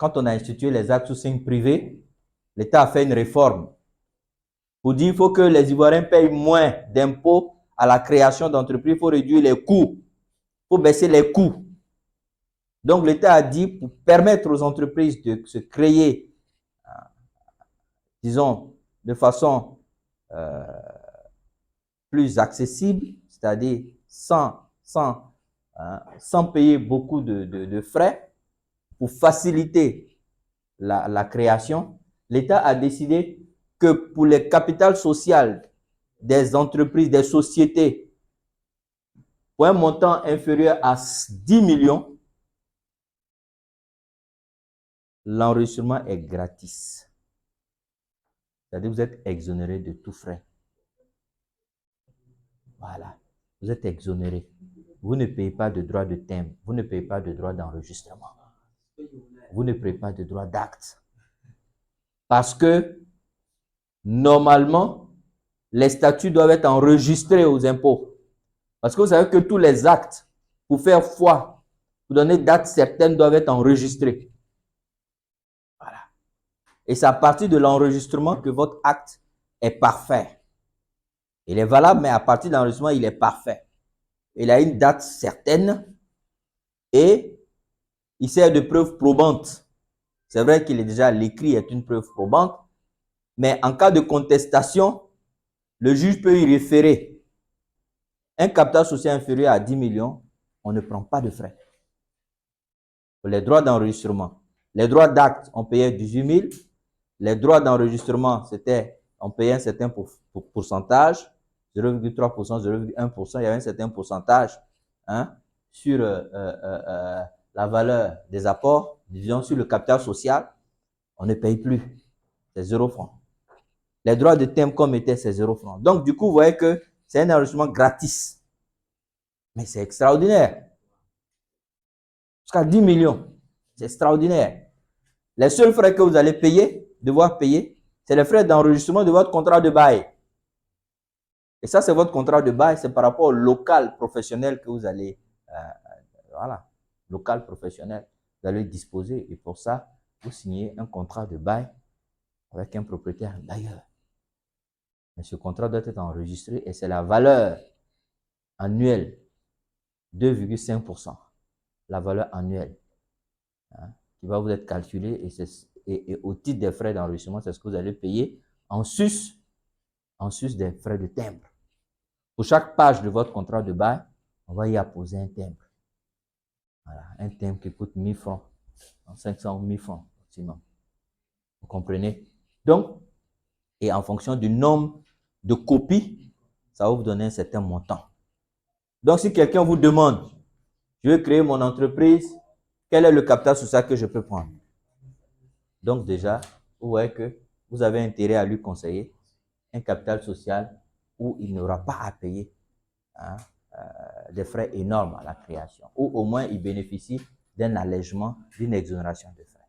quand on a institué les actes sous signe privé, l'État a fait une réforme pour dire qu'il faut que les Ivoiriens payent moins d'impôts à la création d'entreprises, il faut réduire les coûts, il faut baisser les coûts. Donc l'État a dit, pour permettre aux entreprises de se créer, disons, de façon plus accessible, c'est-à-dire sans payer beaucoup de frais, pour faciliter la création, l'État a décidé que pour les capitales sociales des entreprises, des sociétés, pour un montant inférieur à 10 millions, l'enregistrement est gratis. C'est-à-dire que vous êtes exonéré de tout frais. Voilà, vous êtes exonéré. Vous ne payez pas de droit de timbre, vous ne payez pas de droit d'enregistrement, vous ne payez pas de droit d'acte. Parce que, normalement, les statuts doivent être enregistrés aux impôts. Parce que vous savez que tous les actes, pour faire foi, pour donner date certaine, doivent être enregistrés. Voilà. Et c'est à partir de l'enregistrement que votre acte est parfait. Il est valable, mais à partir de l'enregistrement, il est parfait. Il a une date certaine et il sert de preuve probante. C'est vrai qu'il est déjà, l'écrit est une preuve probante, mais en cas de contestation, le juge peut y référer. Un capital social inférieur à 10 millions, on ne prend pas de frais. Pour les droits d'enregistrement. Les droits d'acte, on payait 18 000. Les droits d'enregistrement, on payait un certain pourcentage, 0,3%, 0,1%, il y avait un certain pourcentage sur la valeur des apports, disons sur le capital social, on ne paye plus, c'est 0 francs. Les droits de timbre comme étaient, c'est 0 francs. Donc du coup, vous voyez que c'est un enregistrement gratis. Mais c'est extraordinaire. Jusqu'à 10 millions, c'est extraordinaire. Les seuls frais que vous allez devoir payer, c'est les frais d'enregistrement de votre contrat de bail. Et ça, c'est votre contrat de bail, c'est par rapport au local professionnel que vous allez, local professionnel, vous allez disposer. Et pour ça, vous signez un contrat de bail avec un propriétaire bailleur. Mais ce contrat doit être enregistré et c'est la valeur annuelle, 2,5%. La valeur annuelle qui va vous être calculée et au titre des frais d'enregistrement, c'est ce que vous allez payer en sus des frais de timbre. Pour chaque page de votre contrat de bail, on va y apposer un timbre. Voilà, un timbre qui coûte 1000 francs, 500 ou 1000 francs maximum. Vous comprenez? Donc, et en fonction du nombre de copies, ça va vous donner un certain montant. Donc, si quelqu'un vous demande, je veux créer mon entreprise, quel est le capital social que je peux prendre? Donc déjà, vous voyez que vous avez intérêt à lui conseiller un capital social où il n'aura pas à payer des frais énormes à la création, ou au moins il bénéficie d'un allègement, d'une exonération de frais.